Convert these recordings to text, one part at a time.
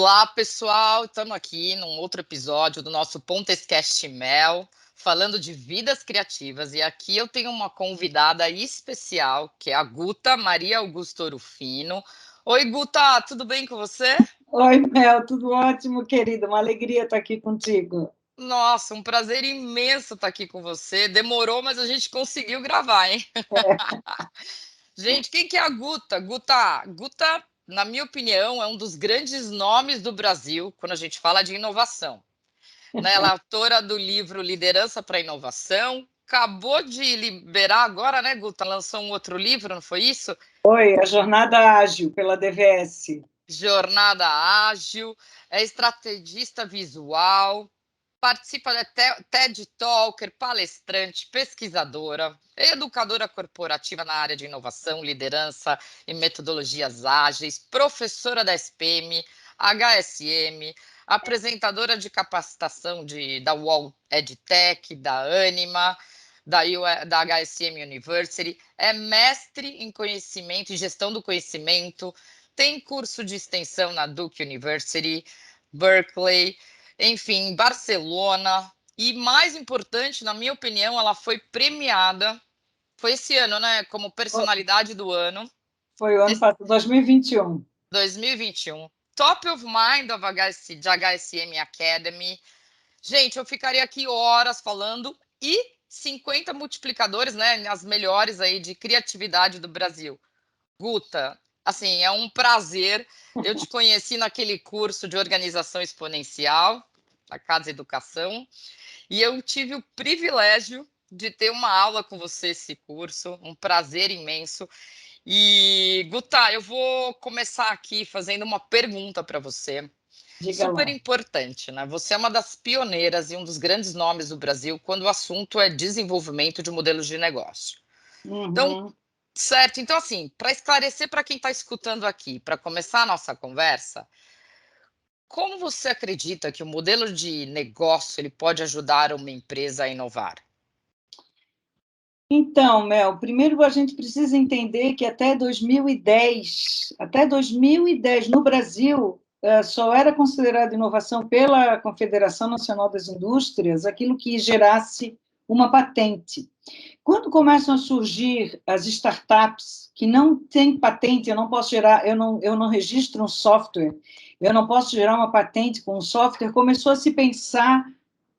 Olá, pessoal! Estamos aqui num outro episódio do nosso Pontescast Mel, falando de vidas criativas. E aqui eu tenho uma convidada especial, que é a Guta Maria Augusto Orufino. Oi, Guta, tudo bem com você? Oi, Mel, tudo ótimo, querida. Uma alegria estar aqui contigo. Nossa, um prazer imenso estar aqui com você. Demorou, mas a gente conseguiu gravar, hein? Gente, quem que é a Guta? Guta, na minha opinião, é um dos grandes nomes do Brasil quando a gente fala de inovação. Né? Ela é autora do livro Liderança para Inovação. Acabou de liberar agora, né, Guta? Lançou um outro livro, não foi isso? Oi, a Jornada Ágil pela DVS. Jornada Ágil, é estrategista visual, participa da TED Talker, palestrante, pesquisadora, educadora corporativa na área de inovação, liderança e metodologias ágeis, professora da SPM, HSM, apresentadora de capacitação da UOL EdTech, da Anima, da HSM University, é mestre em conhecimento e gestão do conhecimento, tem curso de extensão na Duke University, Berkeley, enfim, Barcelona. E mais importante, na minha opinião, ela foi premiada, foi esse ano, né, como personalidade do ano, Foi o ano passado, 2021. 2021. Top of Mind de HSM Academy. Gente, eu ficaria aqui horas falando e 50 multiplicadores, né, as melhores aí de criatividade do Brasil. Guta, assim, é um prazer. Eu te conheci naquele curso de organização exponencial, da Casa Educação, e eu tive o privilégio de ter uma aula com você esse curso, um prazer imenso. E, Guta, eu vou começar aqui fazendo uma pergunta para você. Diga Super lá. importante, né? Você é uma das pioneiras e um dos grandes nomes do Brasil quando o assunto é desenvolvimento de modelos de negócio. Então, Uhum. certo. Então, assim, para esclarecer para quem está escutando aqui, para começar a nossa conversa, como você acredita que o modelo de negócio ele pode ajudar uma empresa a inovar? Então, Mel, primeiro a gente precisa entender que até 2010, no Brasil, só era considerado inovação pela Confederação Nacional das Indústrias aquilo que gerasse uma patente. Quando começam a surgir as startups que não têm patente, eu não posso gerar, eu não registro um software, eu não posso gerar uma patente com um software, começou a se pensar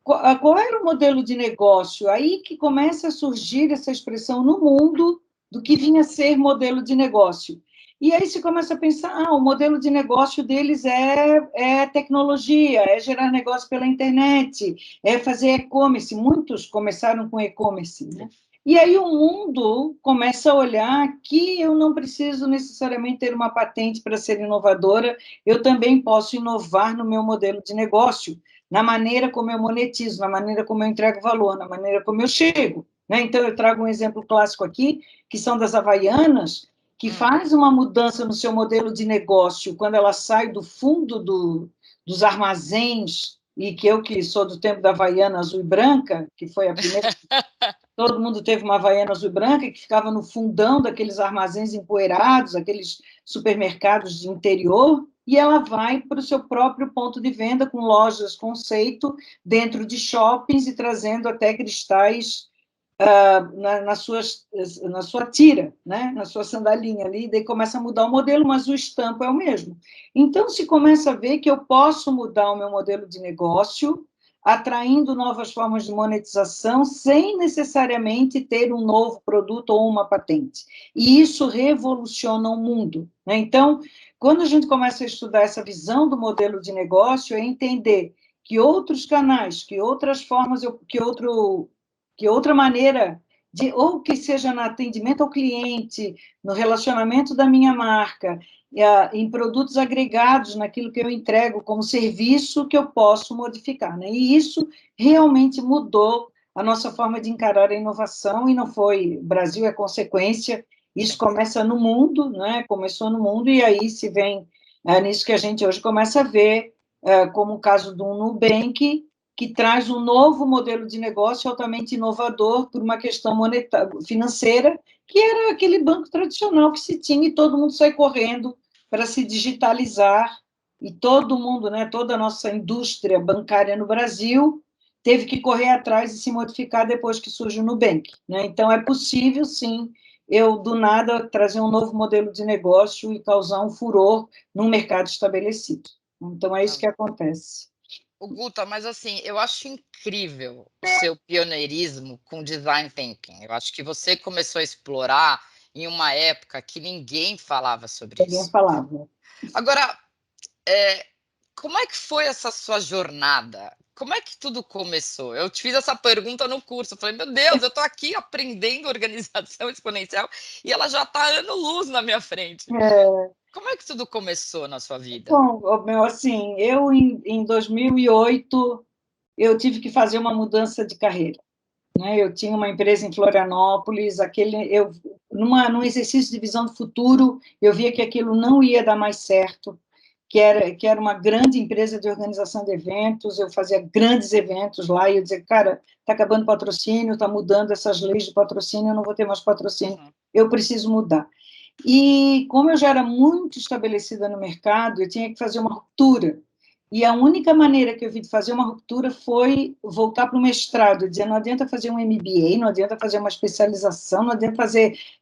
qual era o modelo de negócio. Aí que começa a surgir essa expressão no mundo do que vinha a ser modelo de negócio. E aí se começa a pensar, o modelo de negócio deles é tecnologia, é gerar negócio pela internet, é fazer e-commerce. Muitos começaram com e-commerce, né? E aí o mundo começa a olhar que eu não preciso necessariamente ter uma patente para ser inovadora, eu também posso inovar no meu modelo de negócio, na maneira como eu monetizo, na maneira como eu entrego valor, na maneira como eu chego. Né? Então, eu trago um exemplo clássico aqui, que são das Havaianas, que faz uma mudança no seu modelo de negócio quando ela sai do fundo dos armazéns, e que sou do tempo da Havaiana azul e branca, que foi a primeira. Todo mundo teve uma Havaiana azul e branca que ficava no fundão daqueles armazéns empoeirados, aqueles supermercados de interior, e ela vai para o seu próprio ponto de venda com lojas conceito dentro de shoppings e trazendo até cristais na sua tira, né? Na sua sandalinha ali, e daí começa a mudar o modelo, mas o estampo é o mesmo. Então, se começa a ver que eu posso mudar o meu modelo de negócio, atraindo novas formas de monetização, sem necessariamente ter um novo produto ou uma patente. E isso revoluciona o mundo. Né? Então, quando a gente começa a estudar essa visão do modelo de negócio, é entender que outros canais, que outras formas, que outra maneira de, ou que seja no atendimento ao cliente, no relacionamento da minha marca, em produtos agregados naquilo que eu entrego como serviço que eu posso modificar. Né? E isso realmente mudou a nossa forma de encarar a inovação, e não foi, o Brasil é consequência, isso começa no mundo, né? Começou no mundo, e aí se vem nisso que a gente hoje começa a ver, como o caso do Nubank, que traz um novo modelo de negócio altamente inovador por uma questão monetária, financeira, que era aquele banco tradicional que se tinha e todo mundo sai correndo para se digitalizar e todo mundo, né, toda a nossa indústria bancária no Brasil teve que correr atrás e se modificar depois que surge o Nubank, né? Então, é possível, sim, eu, do nada, trazer um novo modelo de negócio e causar um furor num mercado estabelecido. Então, é isso que acontece. O Guta, mas assim, eu acho incrível o seu pioneirismo com design thinking. Eu acho que você começou a explorar em uma época que ninguém falava sobre Alguém isso. falava. Agora, é, como é que foi essa sua jornada? Como é que tudo começou? Eu te fiz essa pergunta no curso. Eu falei, meu Deus, eu estou aqui aprendendo organização exponencial e ela já está ano-luz na minha frente. É, Como é que tudo começou na sua vida? bom, meu, assim, eu em 2008 eu tive que fazer uma mudança de carreira, né? Eu tinha uma empresa em Florianópolis, num exercício de visão do futuro, eu via que aquilo não ia dar mais certo, que era uma grande empresa de organização de eventos, eu fazia grandes eventos lá, e eu dizia, cara, está acabando o patrocínio, está mudando essas leis de patrocínio, eu não vou ter mais patrocínio, Uhum. eu preciso mudar. E como eu já era muito estabelecida no mercado, eu tinha que fazer uma ruptura. E a única maneira que eu vi de fazer uma ruptura foi voltar para o mestrado, dizer, não adianta fazer um MBA, não adianta fazer uma especialização, não adianta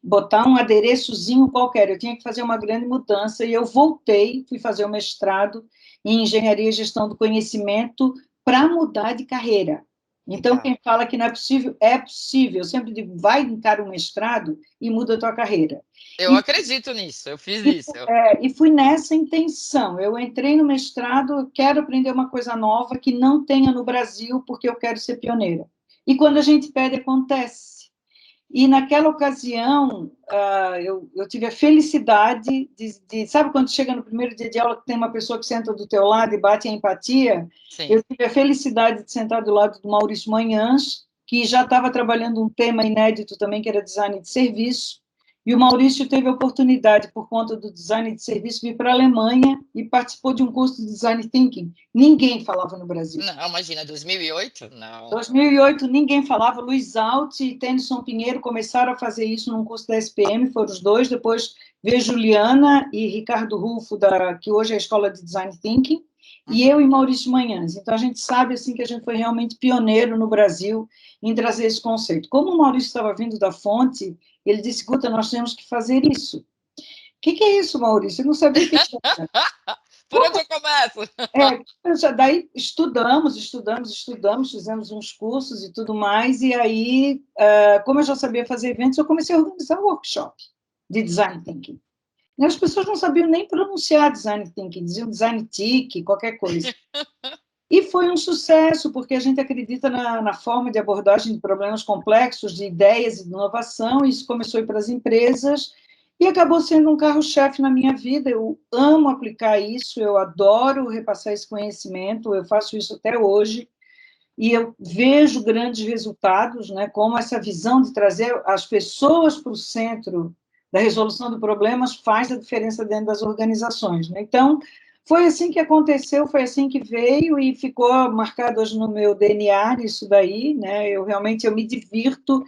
botar um adereçozinho qualquer, eu tinha que fazer uma grande mudança, e eu voltei, fui fazer o mestrado em Engenharia e Gestão do Conhecimento para mudar de carreira. Então, Tá. quem fala que não é possível, é possível. Eu sempre digo, vai encarar o mestrado e muda a tua carreira. Eu E acredito nisso, eu fiz e, isso. e fui nessa intenção. Eu entrei no mestrado, eu quero aprender uma coisa nova que não tenha no Brasil, porque eu quero ser pioneira. E quando a gente pede, acontece. E naquela ocasião, eu tive a felicidade sabe quando chega no primeiro dia de aula que tem uma pessoa que senta do teu lado e bate a empatia? Sim. Eu tive a felicidade de sentar do lado do Maurício Manhãs, que já estava trabalhando um tema inédito também, que era design de serviço, e o Maurício teve a oportunidade, por conta do design de serviço, de ir para a Alemanha e participou de um curso de design thinking. Ninguém falava no Brasil. Não, imagina, 2008? Em Não. 2008, ninguém falava. Luiz Alt e Tennyson Pinheiro começaram a fazer isso num curso da SPM, foram os dois. Depois veio Juliana e Ricardo Rufo, que hoje é a Escola de Design Thinking, e Uhum. eu e Maurício Manhãs. Então, a gente sabe assim que a gente foi realmente pioneiro no Brasil em trazer esse conceito. Como o Maurício estava vindo da fonte, ele disse, Guta, nós temos que fazer isso. O que é isso, Maurício? Eu não sabia o que era. Por onde eu começo? Daí estudamos, fizemos uns cursos e tudo mais, e aí, como eu já sabia fazer eventos, eu comecei a organizar um workshop de design thinking. E as pessoas não sabiam nem pronunciar design thinking, diziam design thinking, qualquer coisa. E foi um sucesso, porque a gente acredita na forma de abordagem de problemas complexos, de ideias e de inovação, e isso começou a ir para as empresas, e acabou sendo um carro-chefe na minha vida. Eu amo aplicar isso, eu adoro repassar esse conhecimento, eu faço isso até hoje, e eu vejo grandes resultados, né, como essa visão de trazer as pessoas para o centro da resolução de problemas faz a diferença dentro das organizações, né? Então, foi assim que aconteceu, foi assim que veio e ficou marcado hoje no meu DNA isso daí, né? Eu me divirto,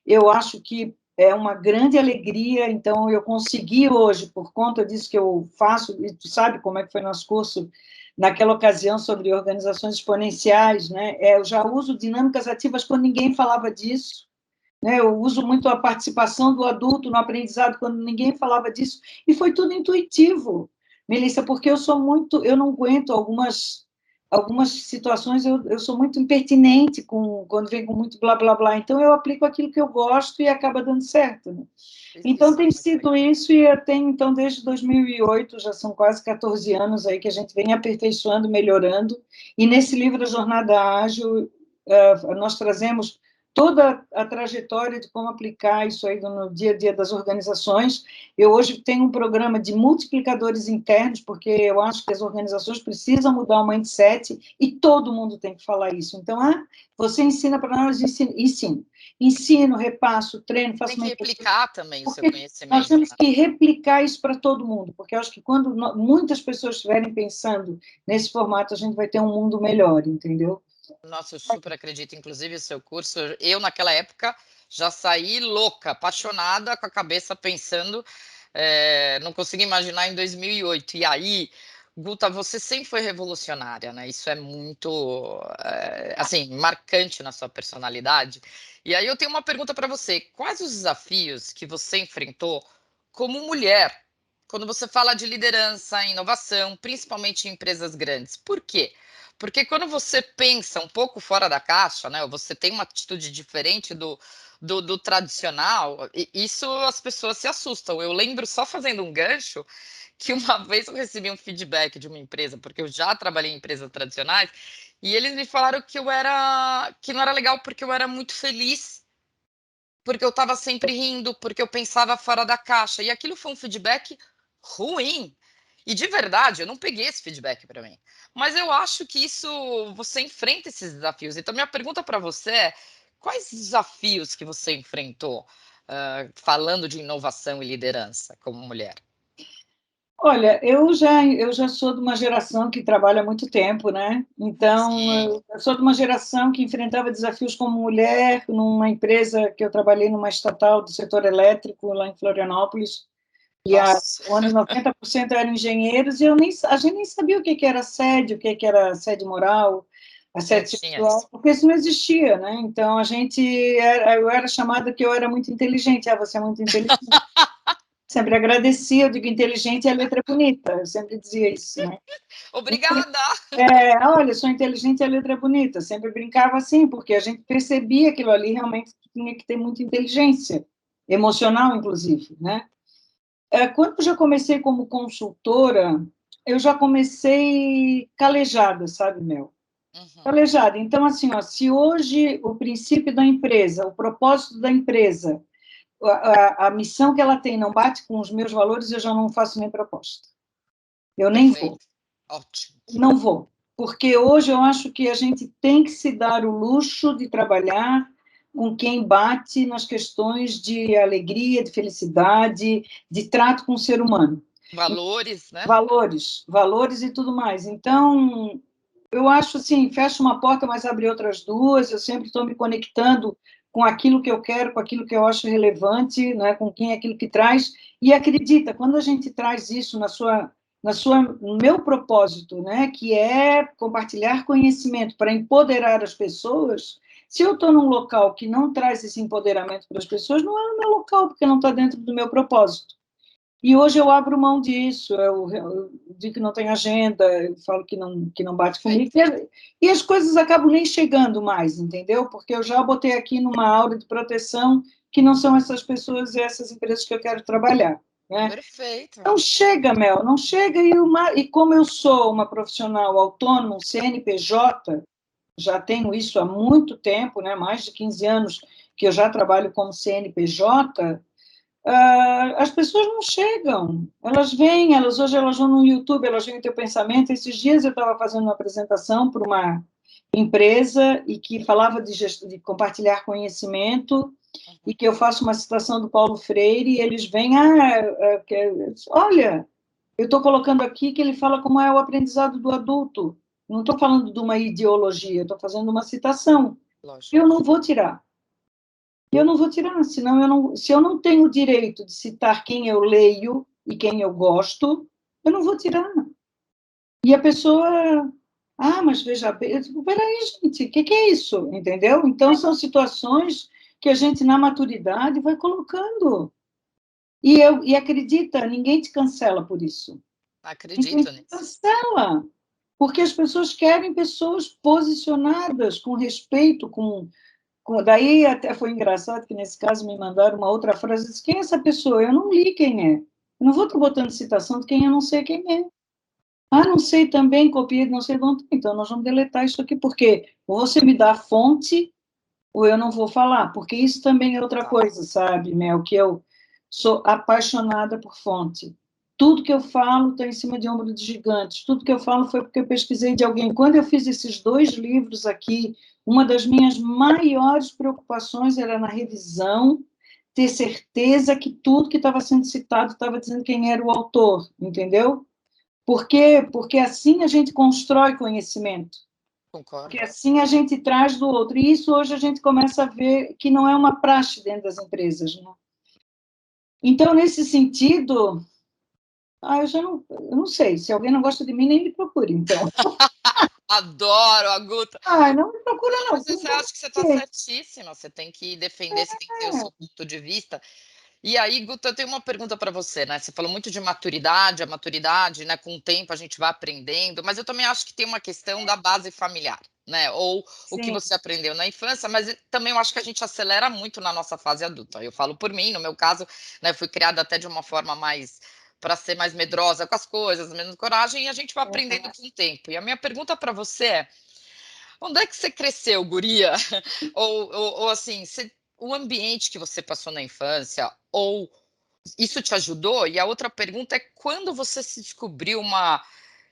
eu acho que é uma grande alegria, então eu consegui hoje, por conta disso que eu faço, e tu sabe como é que foi nosso curso naquela ocasião sobre organizações exponenciais, né? Eu já uso dinâmicas ativas quando ninguém falava disso, né? Eu uso muito a participação do adulto no aprendizado quando ninguém falava disso, e foi tudo intuitivo, Melissa, porque eu não aguento algumas situações, eu sou muito impertinente quando vem com muito blá blá blá, então eu aplico aquilo que eu gosto e acaba dando certo, né? Então, Isso é tem muito sido legal. isso, e eu tenho, então, desde 2008, já são quase 14 anos aí que a gente vem aperfeiçoando, melhorando, e nesse livro, A Jornada Ágil, nós trazemos toda a trajetória de como aplicar isso aí no dia a dia das organizações. Eu hoje tenho um programa de multiplicadores internos, porque eu acho que as organizações precisam mudar o mindset, e todo mundo tem que falar isso. Então, você ensina para nós, ensino, repasso, treino, Tem faço que mentoria, replicar também o seu porque nós conhecimento, temos né? que replicar isso para todo mundo, porque eu acho que quando muitas pessoas estiverem pensando nesse formato, a gente vai ter um mundo melhor, entendeu? Nossa, eu super acredito. Inclusive, o seu curso, eu naquela época já saí louca, apaixonada, com a cabeça pensando, não consegui imaginar em 2008. E aí, Guta, você sempre foi revolucionária, né? Isso é muito, assim, marcante na sua personalidade. E aí eu tenho uma pergunta para você. Quais os desafios que você enfrentou como mulher, quando você fala de liderança, inovação, principalmente em empresas grandes? Por quê? Porque quando você pensa um pouco fora da caixa, né? Ou você tem uma atitude diferente do tradicional, isso as pessoas se assustam. Eu lembro, só fazendo um gancho, que uma vez eu recebi um feedback de uma empresa, porque eu já trabalhei em empresas tradicionais, e eles me falaram que não era legal porque eu era muito feliz, porque eu estava sempre rindo, porque eu pensava fora da caixa. E aquilo foi um feedback ruim. E de verdade, eu não peguei esse feedback para mim. Mas eu acho que isso você enfrenta esses desafios. Então minha pergunta para você é: quais desafios que você enfrentou, falando de inovação e liderança como mulher? Olha, eu já sou de uma geração que trabalha há muito tempo, né? Então, Sim. eu sou de uma geração que enfrentava desafios como mulher numa empresa que eu trabalhei numa estatal do setor elétrico lá em Florianópolis, Nossa. onde 90% eram engenheiros, e a gente nem sabia o que era assédio, o que era assédio moral, Não assédio tinha isso. sexual, porque isso não existia, né? Então, eu era chamada que eu era muito inteligente, você é muito inteligente. Sempre agradecia, eu digo, inteligente é a letra bonita, eu sempre dizia isso, né? Obrigada! Olha, sou inteligente e a letra bonita, sempre brincava assim, porque a gente percebia aquilo ali realmente tinha que ter muita inteligência, emocional, inclusive, né? Quando eu já comecei como consultora, eu já comecei calejada, sabe, Mel? Uhum. Calejada. Então, assim, ó, se hoje o princípio da empresa, o propósito da empresa, a missão que ela tem não bate com os meus valores, eu já não faço nem proposta. Eu nem vou. Perfeito. Ótimo. Não vou, porque hoje eu acho que a gente tem que se dar o luxo de trabalhar com quem bate nas questões de alegria, de felicidade, de trato com o ser humano. Valores, né? Valores e tudo mais. Então, eu acho assim, fecha uma porta, mas abre outras duas. Eu sempre estou me conectando com aquilo que eu quero, com aquilo que eu acho relevante, né, com quem é aquilo que traz. E acredita, quando a gente traz isso no meu propósito, né, que é compartilhar conhecimento para empoderar as pessoas, se eu estou num local que não traz esse empoderamento para as pessoas, não é o meu local, porque não está dentro do meu propósito. E hoje eu abro mão disso, eu digo que não tem agenda, eu falo que não bate comigo, Perfeito. e as coisas acabam nem chegando mais, entendeu? Porque eu já botei aqui numa aura de proteção que não são essas pessoas e essas empresas que eu quero trabalhar, né? Perfeito. Não chega, Mel, não chega, e como eu sou uma profissional autônoma, um CNPJ, já tenho isso há muito tempo, né? Mais de 15 anos que eu já trabalho como CNPJ, as pessoas não chegam. Elas vêm, hoje elas vão no YouTube, elas veem o teu pensamento. Esses dias eu estava fazendo uma apresentação para uma empresa e que falava de compartilhar conhecimento e que eu faço uma citação do Paulo Freire e eles vêm, olha, eu estou colocando aqui que ele fala como é o aprendizado do adulto. Não estou falando de uma ideologia, estou fazendo uma citação. Eu Lógico. não vou tirar. Eu não vou tirar, senão se eu não tenho o direito de citar quem eu leio e quem eu gosto, eu não vou tirar. E a pessoa, mas veja bem, eu digo, peraí, gente, o que é isso? Entendeu? Então, são situações que a gente, na maturidade, vai colocando. E acredita, ninguém te cancela por isso. Ninguém Acredito te nisso. cancela. Porque as pessoas querem pessoas posicionadas, com respeito, daí até foi engraçado que nesse caso me mandaram uma outra frase, disse, quem é essa pessoa? Eu não li quem é. Eu não vou estar botando citação de quem eu não sei quem é. Não sei também, copiei, não sei de onde. Então, nós vamos deletar isso aqui, porque ou você me dá a fonte, ou eu não vou falar, porque isso também é outra Tá. coisa, sabe, Mel, que eu sou apaixonada por fonte. Tudo que eu falo está em cima de ombro de gigantes. Tudo que eu falo foi porque eu pesquisei de alguém. Quando eu fiz esses 2 livros aqui, uma das minhas maiores preocupações era na revisão, ter certeza que tudo que estava sendo citado estava dizendo quem era o autor, entendeu? Por quê? Porque assim a gente constrói conhecimento. Porque Concordo. assim a gente traz do outro. E isso hoje a gente começa a ver que não é uma praxe dentro das empresas. Né? Então, nesse sentido, eu não sei. Se alguém não gosta de mim, nem me procure, então. Adoro a Guta. Não me procura, Não, não. mas eu acho que você está certíssima. Você tem que defender, você tem que ter o seu ponto de vista. E aí, Guta, eu tenho uma pergunta para você, né? Você falou muito de maturidade, a maturidade, né? Com o tempo a gente vai aprendendo, mas eu também acho que tem uma questão da base familiar, né? Ou o que Sim. você aprendeu na infância, mas também eu acho que a gente acelera muito na nossa fase adulta. Eu falo por mim, no meu caso, né? Fui criada até de uma forma mais para ser mais medrosa com as coisas, menos coragem, e a gente vai aprendendo com o tempo. E a minha pergunta para você é: onde é que você cresceu, guria? Ou assim, o ambiente que você passou na infância, ou isso te ajudou? E a outra pergunta é: quando você se descobriu uma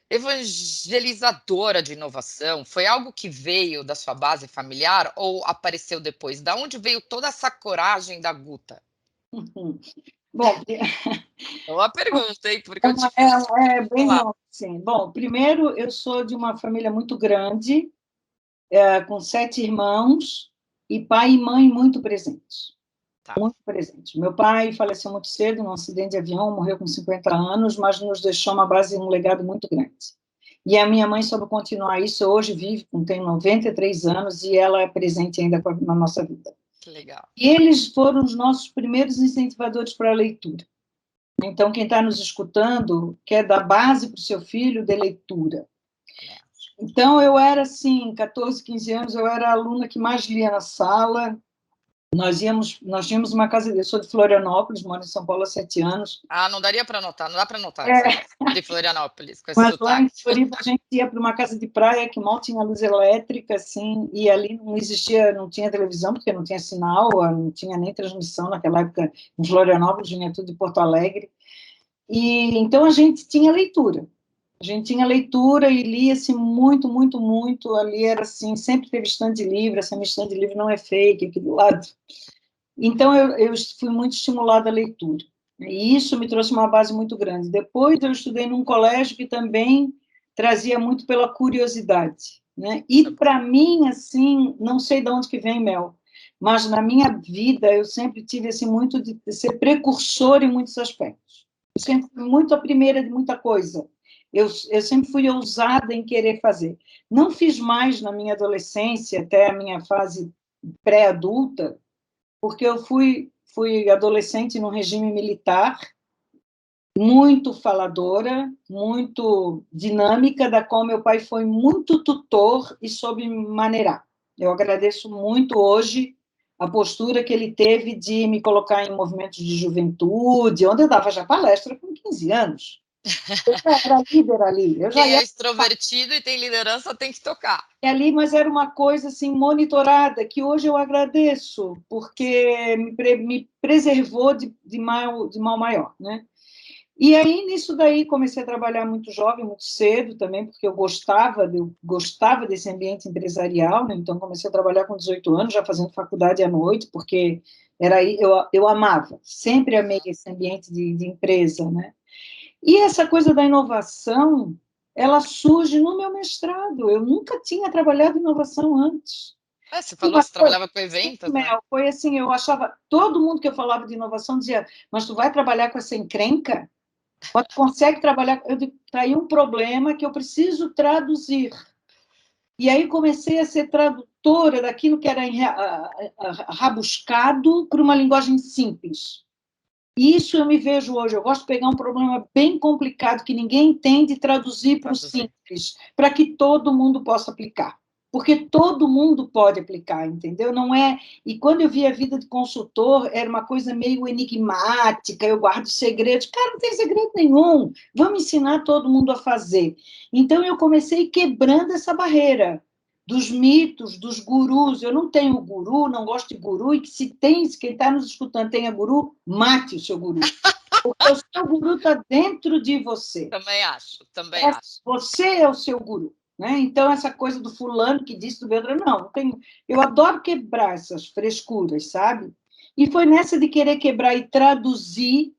evangelizadora de inovação? Foi algo que veio da sua base familiar ou apareceu depois? Da onde veio toda essa coragem da Guta? Bom, É uma pergunta, hein? Porque eu te é bem falar. longo, sim. Bom, primeiro, eu sou de uma família muito grande, com 7 irmãos, e pai e mãe muito presentes. Tá. Muito presentes. Meu pai faleceu muito cedo num acidente de avião, morreu com 50 anos, mas nos deixou uma base, um legado muito grande. E a minha mãe soube continuar isso, hoje vive, tem 93 anos, e ela é presente ainda na nossa vida. Que legal. E eles foram os nossos primeiros incentivadores para a leitura. Então, quem está nos escutando quer dar base para o seu filho de leitura. Então, eu era assim, 14, 15 anos, eu era a aluna que mais lia na sala. Nós tínhamos uma casa, eu sou de Florianópolis, moro em São Paulo há 7 anos. Ah, não daria para anotar, não dá para anotar que você é de Florianópolis com esse Mas lá em sotaque. Floripa a gente ia para uma casa de praia que mal tinha luz elétrica, assim, e ali não existia, não tinha televisão, porque não tinha sinal, não tinha nem transmissão naquela época em Florianópolis, vinha tudo de Porto Alegre. E então a gente tinha leitura. A gente tinha leitura e lia-se muito, muito, muito. Ali era assim, sempre teve estande de livro, essa minha estande de livro não é fake, aqui do lado. Então eu fui muito estimulada à leitura. E isso me trouxe uma base muito grande. Depois eu estudei num colégio que também trazia muito pela curiosidade, né? E para mim, assim, não sei de onde que vem, Mel, mas na minha vida eu sempre tive assim muito de ser precursor em muitos aspectos. Eu sempre fui muito a primeira de muita coisa. Eu sempre fui ousada em querer fazer. Não fiz mais na minha adolescência, até a minha fase pré-adulta, porque eu fui adolescente no regime militar, muito faladora, muito dinâmica, da qual meu pai foi muito tutor e soube me maneirar. Eu agradeço muito hoje a postura que ele teve de me colocar em movimentos de juventude, onde eu dava já palestra com 15 anos. Eu já era líder ali, eu já Quem ia é extrovertido e tem liderança tem que tocar. ali, mas era uma coisa assim monitorada que hoje eu agradeço, porque me preservou de mal maior, né? E aí, nisso daí, comecei a trabalhar muito jovem, muito cedo também, porque eu gostava desse ambiente empresarial, né? Então comecei a trabalhar com 18 anos, já fazendo faculdade à noite, porque eu amava, sempre amei esse ambiente de empresa, né? E essa coisa da inovação, ela surge no meu mestrado. Eu nunca tinha trabalhado em inovação antes. Você E falou uma que você coisa, trabalhava com eventos, né? Mel, foi assim, eu achava, todo mundo que eu falava de inovação dizia, mas tu vai trabalhar com essa encrenca? Mas tu consegue trabalhar? Eu digo, tá aí um problema que eu preciso traduzir. E aí comecei a ser tradutora daquilo que era rabuscado para uma linguagem simples. E isso eu me vejo hoje. Eu gosto de pegar um problema bem complicado que ninguém entende e traduzir para o Traduzir. simples, para que todo mundo possa aplicar. Porque todo mundo pode aplicar, entendeu? Não é. E quando eu vi a vida de consultor, era uma coisa meio enigmática, eu guardo segredos. Cara, não tem segredo nenhum. Vamos ensinar todo mundo a fazer. Então eu comecei quebrando essa barreira dos mitos, dos gurus. Eu não tenho guru, não gosto de guru, e que se tem, se quem está nos escutando tenha guru, mate o seu guru. Porque o seu guru está dentro de você. Também acho, também acho. Você é o seu guru. Né? Então, essa coisa do fulano que disse do Beltrano, não, eu adoro quebrar essas frescuras, sabe? E foi nessa de querer quebrar e traduzir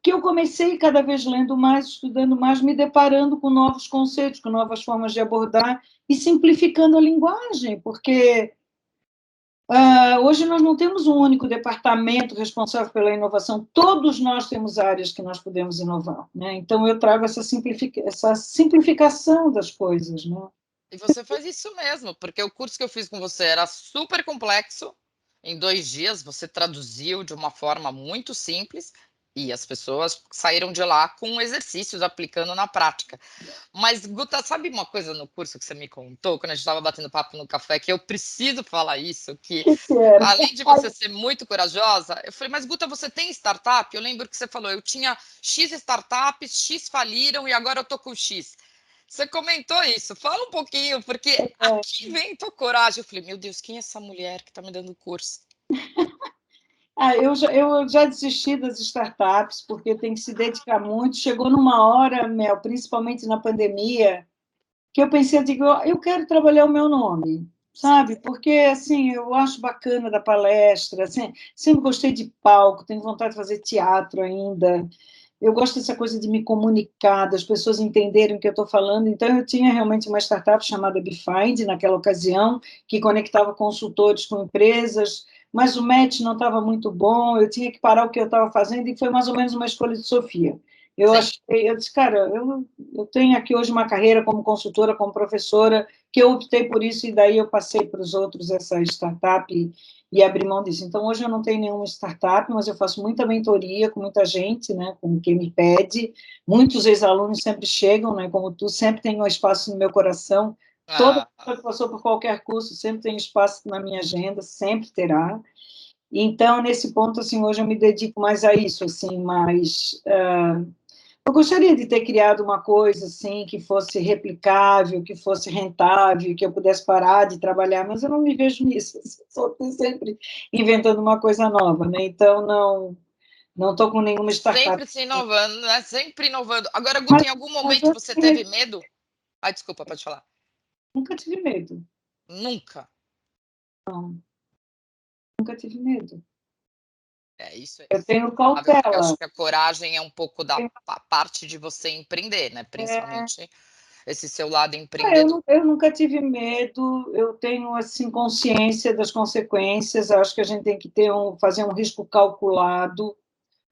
que eu comecei cada vez lendo mais, estudando mais, me deparando com novos conceitos, com novas formas de abordar e simplificando a linguagem, porque Hoje nós não temos um único departamento responsável pela inovação, todos nós temos áreas que nós podemos inovar, né? Então eu trago essa simplificação das coisas, né? E você faz isso mesmo, porque o curso que eu fiz com você era super complexo. Em 2 dias você traduziu de uma forma muito simples e as pessoas saíram de lá com exercícios aplicando na prática. Mas, Guta, sabe uma coisa no curso que você me contou, quando a gente estava batendo papo no café, que eu preciso falar isso, que Que era? além de você ser muito corajosa, eu falei, mas Guta, você tem startup? Eu lembro que você falou, eu tinha X startups, X faliram e agora eu tô com X. Você comentou isso, fala um pouquinho, porque aqui vem tua coragem. Eu falei, meu Deus, quem é essa mulher que está me dando curso? Eu já desisti das startups, porque tem que se dedicar muito. Chegou numa hora, Mel, principalmente na pandemia, que eu pensei, eu digo, eu quero trabalhar o meu nome, sabe? Porque, assim, eu acho bacana da palestra, assim, sempre gostei de palco, tenho vontade de fazer teatro ainda. Eu gosto dessa coisa de me comunicar, das pessoas entenderem o que eu estou falando. Então, eu tinha realmente uma startup chamada BeFind, naquela ocasião, que conectava consultores com empresas, mas o match não estava muito bom, eu tinha que parar o que eu estava fazendo, e foi mais ou menos uma escolha de Sofia. Sim. Eu disse, cara, eu tenho aqui hoje uma carreira como consultora, como professora, que eu optei por isso, e daí eu passei para os outros essa startup e abrir mão disso. Então, hoje eu não tenho nenhuma startup, mas eu faço muita mentoria com muita gente, né, com quem me pede. Muitos ex-alunos sempre chegam, né, como tu, sempre tem um espaço no meu coração. Toda Ah, pessoa que passou por qualquer curso sempre tem espaço na minha agenda, sempre terá. Então, nesse ponto, assim, hoje eu me dedico mais a isso, assim, mas eu gostaria de ter criado uma coisa assim que fosse replicável, que fosse rentável, que eu pudesse parar de trabalhar, mas eu não me vejo nisso. Estou sempre inventando uma coisa nova, né? Então não estou com nenhuma startup. sempre se inovando, né? Sempre inovando. Agora, Guta, Mas, em algum mas momento eu você teve medo? Ai, desculpa, pode falar. nunca tive medo, Nunca. nunca tive medo. É, isso é Eu tenho saudável, porque eu acho cautela. que a coragem é um pouco da parte de você empreender, né? É, Principalmente esse seu lado eu, empreendedor. eu nunca tive medo, eu tenho assim consciência das consequências, acho que a gente tem que fazer um risco calculado,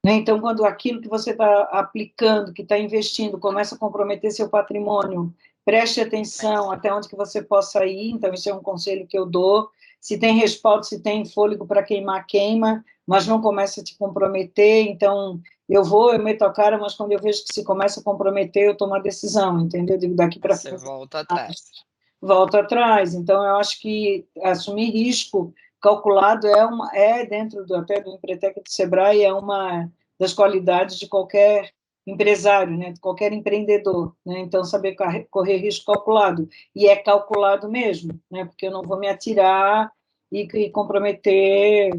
né? Então, quando aquilo que você está aplicando, que está investindo, começa a comprometer seu patrimônio, preste É, atenção até onde que você possa ir. Então, isso é um conselho que eu dou. Se tem respaldo, se tem fôlego para queimar, queima, mas não comece a te comprometer. Então, eu meto a cara, mas quando eu vejo que se começa a comprometer, eu tomo a decisão, entendeu? Eu digo, daqui para você frente, volta atrás. volta atrás. Então, eu acho que assumir risco calculado é dentro até do Empretec do Sebrae, é uma das qualidades de qualquer empresário, né, de qualquer empreendedor, né? Então, saber correr risco calculado, e é calculado mesmo, né, porque eu não vou me atirar e comprometer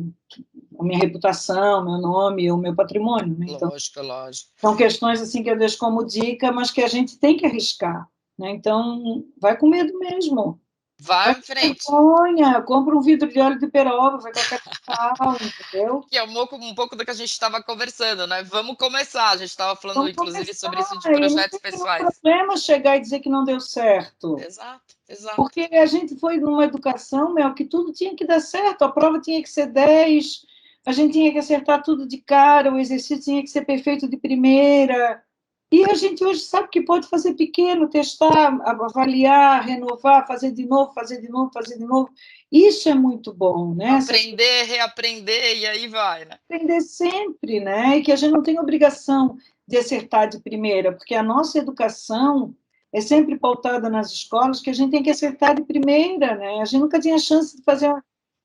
a minha reputação, meu nome, o meu patrimônio, né? Então, Lógico, lógico. são questões assim que eu deixo como dica, mas que a gente tem que arriscar, né? Então, vai com medo mesmo. Vai Vai em com frente. vergonha, compra um vidro de óleo de peroba, vai com a cara de pau, entendeu? Que é um pouco do que a gente estava conversando, né? Vamos começar. A gente estava falando, Vamos inclusive, sobre isso de começar, e não projetos tem nenhum pessoais. problema chegar e dizer que não deu certo. Exato, exato. Porque a gente foi numa educação, Mel, que tudo tinha que dar certo, a prova tinha que ser 10, a gente tinha que acertar tudo de cara, o exercício tinha que ser perfeito de primeira. E a gente hoje sabe que pode fazer pequeno, testar, avaliar, renovar, fazer de novo, fazer de novo, fazer de novo. Isso é muito bom, né? Essa Aprender, reaprender e aí vai, né? aprender sempre, né? E que a gente não tem obrigação de acertar de primeira, porque a nossa educação é sempre pautada nas escolas que a gente tem que acertar de primeira, né? A gente nunca tinha chance de fazer.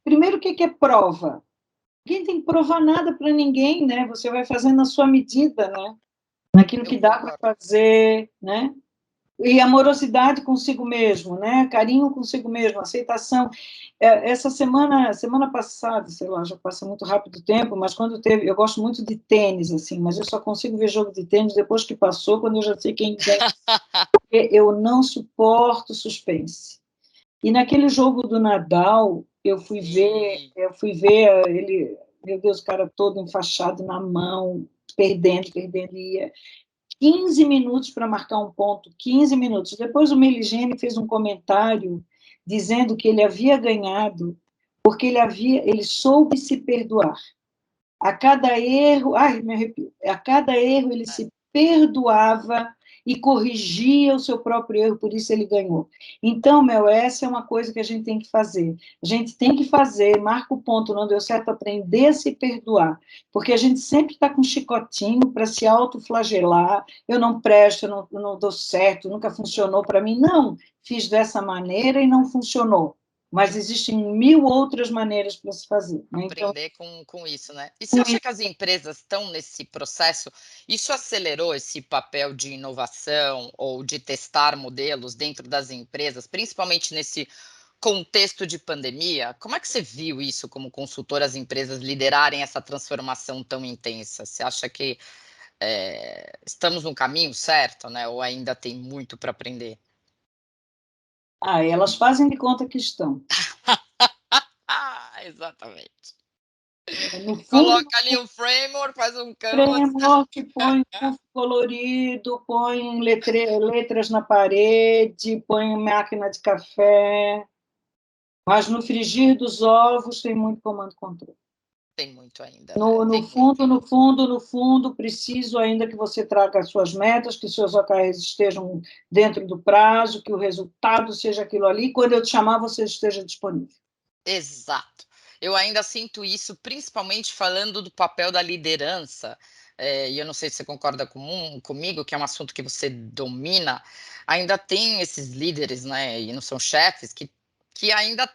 Primeiro, o que é prova? Ninguém tem que provar nada para ninguém, né? Você vai fazendo na sua medida, né? Naquilo Eu que dá para concordo. fazer, né? E amorosidade consigo mesmo, né? Carinho consigo mesmo, aceitação. Essa semana passada, sei lá, já passa muito rápido o tempo, mas quando teve, eu gosto muito de tênis, assim, mas eu só consigo ver jogo de tênis depois que passou, quando eu já sei quem ganha. Eu não suporto suspense. E naquele jogo do Nadal, Sim. eu fui ver ele, meu Deus, o cara todo enfaixado na mão, perdendo, perdendo, ia 15 minutos para marcar um ponto, 15 minutos. Depois o Meligeni fez um comentário dizendo que ele havia ganhado porque ele soube se perdoar. A cada erro, ai, me arrepio, a cada erro ele se perdoava e corrigia o seu próprio erro, por isso ele ganhou. Então, Mel, essa é uma coisa que a gente tem que fazer. A gente tem que fazer, marca o ponto, não deu certo, aprender a se perdoar, porque a gente sempre está com um chicotinho para se autoflagelar, eu não presto, eu não dou certo, nunca funcionou para mim. Não, fiz dessa maneira e não funcionou. Mas existem 1000 outras maneiras para se fazer. Né? Então, aprender com isso, né? E você acha que as empresas estão nesse processo? Isso acelerou esse papel de inovação ou de testar modelos dentro das empresas, principalmente nesse contexto de pandemia? Como é que você viu isso como consultor, as empresas liderarem essa transformação tão intensa? Você acha que estamos no caminho certo, né? Ou ainda tem muito para aprender? elas fazem de conta que estão. Exatamente. No fundo, Coloca ali um framework, faz um canvas. framework, põe colorido, põe letras na parede, põe máquina de café, mas no frigir dos ovos tem muito comando e controle. Tem muito ainda, né? No Tem muito. fundo, no fundo, no fundo, preciso ainda que você traga as suas metas, que seus OKRs estejam dentro do prazo, que o resultado seja aquilo ali. Quando eu te chamar, você esteja disponível. Exato. Eu ainda sinto isso, principalmente falando do papel da liderança, e eu não sei se você concorda comigo, que é um assunto que você domina, ainda tem esses líderes, né, e não são chefes, que ainda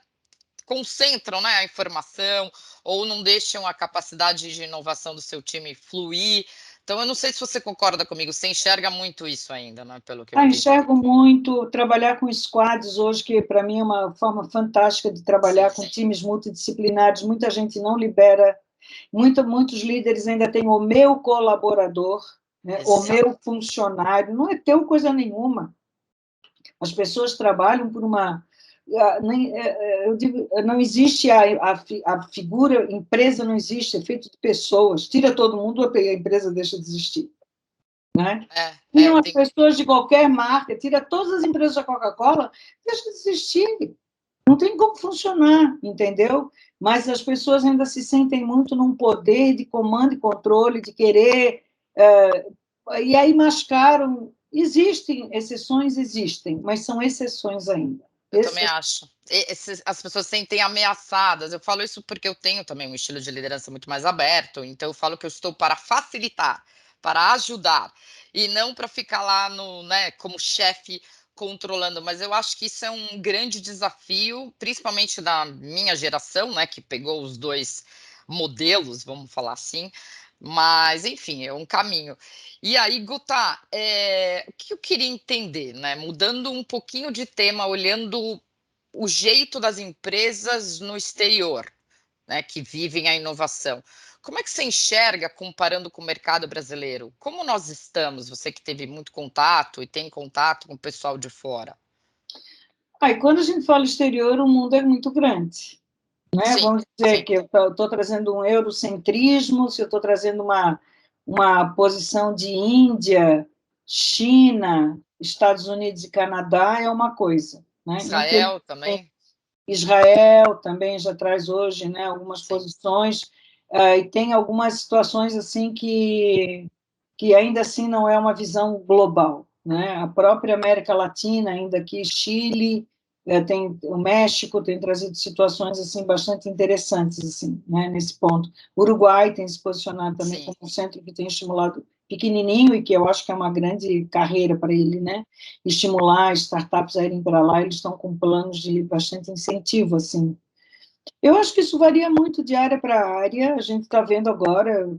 concentram, né, a informação ou não deixam a capacidade de inovação do seu time fluir. Então, eu não sei se você concorda comigo, você enxerga muito isso ainda, né, pelo que eu vi. Enxergo muito trabalhar com squads hoje, que para mim é uma forma fantástica de trabalhar com times multidisciplinares. Muita gente não libera, muitos líderes ainda têm o meu colaborador, né, o Exato. meu funcionário, não é teu coisa nenhuma. As pessoas trabalham por uma. Eu digo, não existe a figura, empresa não existe, é feito de pessoas. Tira todo mundo, a empresa deixa de existir. Né? Tinham as Tem. pessoas de qualquer marca, tira todas as empresas da Coca-Cola, deixa de existir. Não tem como funcionar, entendeu? Mas as pessoas ainda se sentem muito num poder de comando e controle, de querer. E aí mascaram. Existem exceções, existem, mas são exceções ainda. Eu também acho. As pessoas se sentem ameaçadas. Eu falo isso porque eu tenho também um estilo de liderança muito mais aberto. Então, eu falo que eu estou para facilitar, para ajudar, e não para ficar lá no, né, como chefe controlando. Mas eu acho que isso é um grande desafio, principalmente da minha geração, né, que pegou os dois modelos, vamos falar assim. Mas, enfim, é um caminho. E aí, Guta, o que eu queria entender, né? Mudando um pouquinho de tema, olhando o jeito das empresas no exterior, né, que vivem a inovação. Como é que você enxerga comparando com o mercado brasileiro? Como nós estamos? Você que teve muito contato e tem contato com o pessoal de fora. Aí, quando a gente fala exterior, o mundo é muito grande. Né? Sim, Vamos dizer sim. que eu estou trazendo um eurocentrismo, se eu estou trazendo uma posição de Índia, China, Estados Unidos e Canadá, é uma coisa. Né? Israel também? Israel também já traz hoje, né, algumas Sim. posições, e tem algumas situações assim que ainda assim não é uma visão global. Né? A própria América Latina, ainda aqui, Chile, tem o México tem trazido situações assim bastante interessantes assim, né, nesse ponto. O Uruguai tem se posicionado também Sim. como um centro que tem estimulado pequenininho e que eu acho que é uma grande carreira para ele, né? Estimular startups a irem para lá, eles estão com planos de bastante incentivo, assim. Eu acho que isso varia muito de área para área, a gente está vendo agora, eu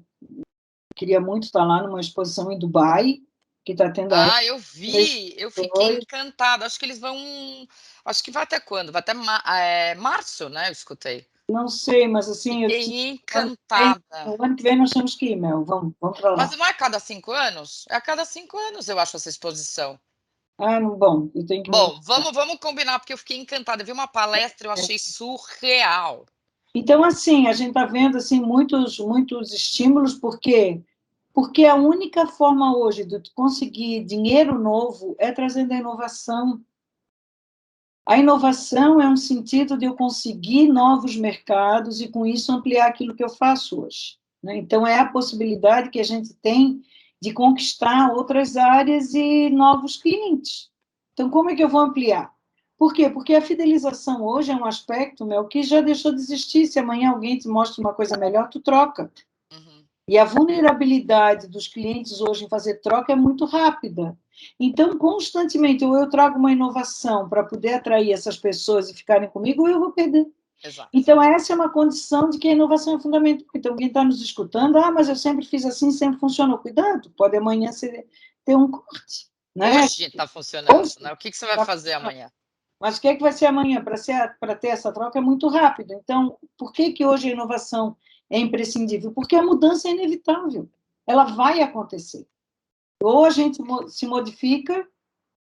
queria muito estar lá numa exposição em Dubai, que está tendo a Ah, eu fiquei Expo. encantada. Acho que eles vão. Acho que vai até quando? Vai até março, né? Eu escutei. Não sei, mas assim, Fiquei ano que vem, encantada. no ano que vem nós temos que ir, Mel, vamos para Mas lá. não é a cada 5 anos? É a cada 5 anos, eu acho, essa exposição. Não, bom, eu tenho que me... Bom, vamos combinar, porque eu fiquei encantada. Eu vi uma palestra, eu achei surreal. Então, assim, a gente está vendo assim, muitos estímulos, porque a única forma hoje de conseguir dinheiro novo é trazendo a inovação. A inovação é um sentido de eu conseguir novos mercados e, com isso, ampliar aquilo que eu faço hoje, né? Então, é a possibilidade que a gente tem de conquistar outras áreas e novos clientes. Então, como é que eu vou ampliar? Por quê? Porque a fidelização hoje é um aspecto, meu, que já deixou de existir. Se amanhã alguém te mostra uma coisa melhor, tu troca. Uhum. E a vulnerabilidade dos clientes hoje em fazer troca é muito rápida. Então, constantemente, ou eu trago uma inovação para poder atrair essas pessoas e ficarem comigo, ou eu vou perder. Exato. Então, essa é uma condição de que a inovação é fundamental. Então, quem está nos escutando, mas eu sempre fiz assim, sempre funcionou. Cuidado, pode amanhã ter um corte. Né? Hoje está funcionando, né? O que você vai fazer amanhã? Mas o que é que vai ser amanhã? Para ter essa troca é muito rápido. Então, por que, que hoje a inovação é imprescindível? Porque a mudança é inevitável. Ela vai acontecer. Ou a gente se modifica,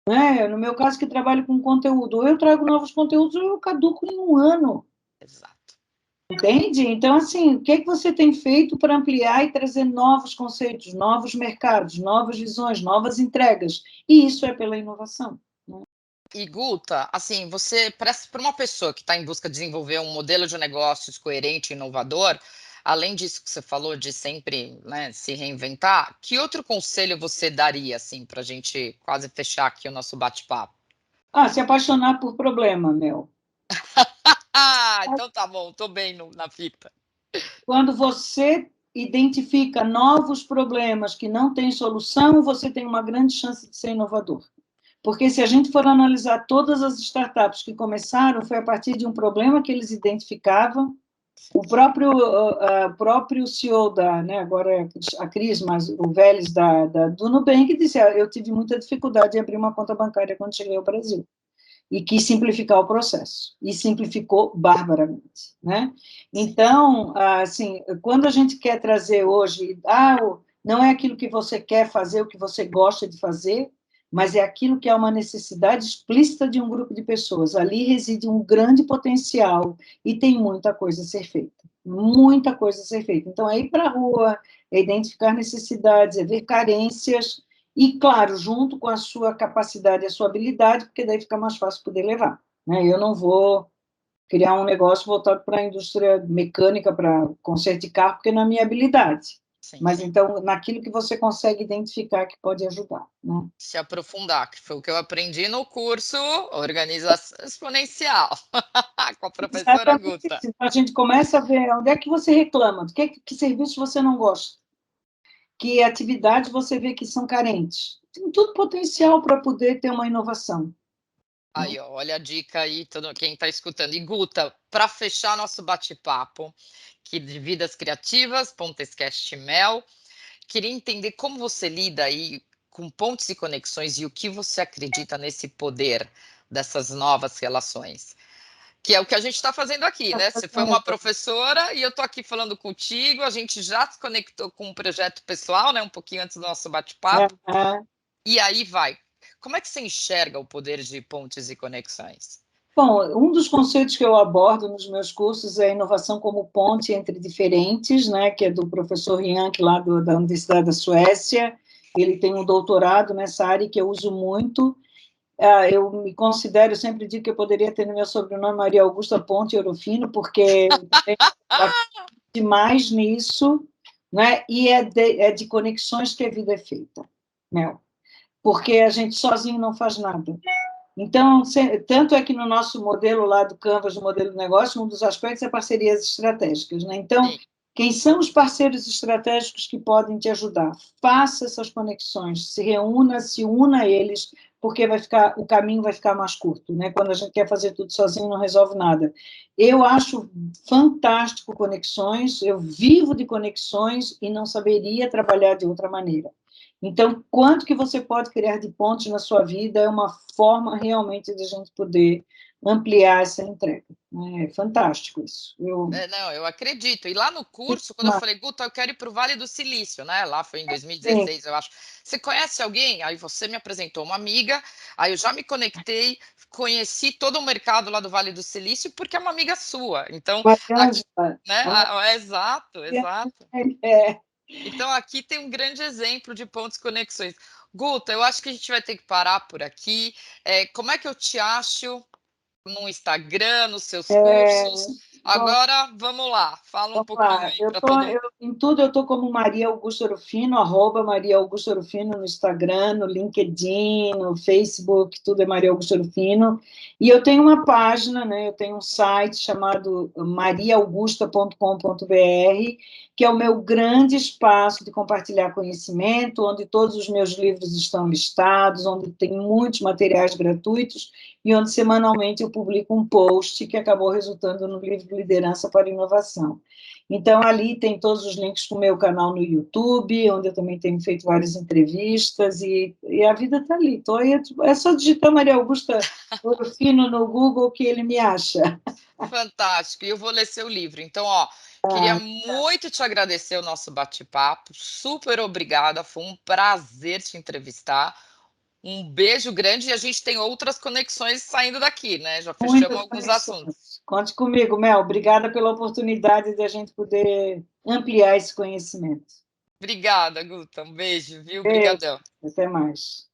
né? No meu caso, que trabalho com conteúdo, ou eu trago novos conteúdos, ou eu caduco em um ano. Exato. Entende? Então, assim, o que é que você tem feito para ampliar e trazer novos conceitos, novos mercados, novas visões, novas entregas? E isso é pela inovação. E Guta, assim, você, para uma pessoa que está em busca de desenvolver um modelo de negócios coerente e inovador, além disso que você falou de sempre, né, se reinventar, que outro conselho você daria, assim, para a gente quase fechar aqui o nosso bate-papo? Se apaixonar por problema, Mel. Ah, então tá bom, tô bem na fita. Quando você identifica novos problemas que não têm solução, você tem uma grande chance de ser inovador. Porque se a gente for analisar todas as startups que começaram, foi a partir de um problema que eles identificavam. O próprio CEO né, agora é a Cris, mas o Vélez do Nubank disse, eu tive muita dificuldade em abrir uma conta bancária quando cheguei ao Brasil. E quis simplificar o processo. E simplificou barbaramente, né? Sim. Então, assim, quando a gente quer trazer hoje, não é aquilo que você quer fazer, o que você gosta de fazer, mas é aquilo que é uma necessidade explícita de um grupo de pessoas. Ali reside um grande potencial e tem muita coisa a ser feita. Muita coisa a ser feita. Então, é ir para a rua, é identificar necessidades, é ver carências, e, claro, junto com a sua capacidade e a sua habilidade, porque daí fica mais fácil poder levar. Né? Eu não vou criar um negócio voltado para a indústria mecânica, para conserto de carro, porque não é minha habilidade. Sim. Mas, então, naquilo que você consegue identificar que pode ajudar. Né? Se aprofundar, que foi o que eu aprendi no curso Organização Exponencial, com a professora Exatamente Guta. isso. Então, a gente começa a ver onde é que você reclama, que serviço você não gosta, que atividades você vê que são carentes. Tem tudo potencial para poder ter uma inovação. Aí, ó, olha a dica aí, todo quem está escutando. E Guta, para fechar nosso bate-papo, que de Vidas Criativas, Pontescast Mel, queria entender como você lida aí com pontes e conexões e o que você acredita nesse poder dessas novas relações. Que é o que a gente está fazendo aqui, né? Você foi uma professora e eu estou aqui falando contigo. A gente já se conectou com um projeto pessoal, né? Um pouquinho antes do nosso bate-papo. E aí vai. Como é que você enxerga o poder de pontes e conexões? Bom, um dos conceitos que eu abordo nos meus cursos é a inovação como ponte entre diferentes, né, que é do professor Jank, lá da Universidade da Suécia. Ele tem um doutorado nessa área que eu uso muito. Eu me considero, eu sempre digo que eu poderia ter no meu sobrenome Maria Augusta Ponte Orofino, porque eu tenho demais nisso, né, e é de conexões que a vida é feita, né, porque a gente sozinho não faz nada. Então, tanto é que no nosso modelo lá do Canvas, do modelo de negócio, um dos aspectos é parcerias estratégicas. Né? Então, Sim. quem são os parceiros estratégicos que podem te ajudar? Faça essas conexões, se una a eles, porque o caminho vai ficar mais curto. Né? Quando a gente quer fazer tudo sozinho, não resolve nada. Eu acho fantástico conexões, eu vivo de conexões e não saberia trabalhar de outra maneira. Então, quanto que você pode criar de pontos na sua vida é uma forma realmente de a gente poder ampliar essa entrega. É fantástico isso. Não, eu acredito. E lá no curso, quando eu falei, Guta, eu quero ir para o Vale do Silício, né? Lá foi em 2016, eu acho. Você conhece alguém? Aí você me apresentou uma amiga, aí eu já me conectei, conheci todo o mercado lá do Vale do Silício, porque é uma amiga sua. Então, aqui, Mariângela, né? a Exato, exato. é, Então, aqui tem um grande exemplo de pontos e conexões. Guta, eu acho que a gente vai ter que parar por aqui. Como é que eu te acho no Instagram, nos seus cursos. Bom, Agora, vamos lá, fala um vamos pouquinho lá. aí para todo mundo. Em tudo eu estou como Maria Augusta Orofino, @ Maria Augusta Orofino no Instagram, no LinkedIn, no Facebook, tudo é Maria Augusta Orofino. E eu tenho uma página, né? Eu tenho um site chamado mariaaugusta.com.br, que é o meu grande espaço de compartilhar conhecimento, onde todos os meus livros estão listados, onde tem muitos materiais gratuitos e onde semanalmente eu publico um post que acabou resultando no livro Liderança para Inovação. Então, ali tem todos os links para o meu canal no YouTube, onde eu também tenho feito várias entrevistas, e a vida está ali. Então, é só digitar Maria Augusta Orofino no Google que ele me acha. Fantástico, e eu vou ler seu livro. Então, ó, queria muito te agradecer o nosso bate-papo, super obrigada, foi um prazer te entrevistar. Um beijo grande e a gente tem outras conexões saindo daqui, né? Já fechamos Muitas alguns assuntos. conexões. Conte comigo, Mel. Obrigada pela oportunidade de a gente poder ampliar esse conhecimento. Obrigada, Guta. Um beijo, viu? Beijo. Obrigadão. Até mais.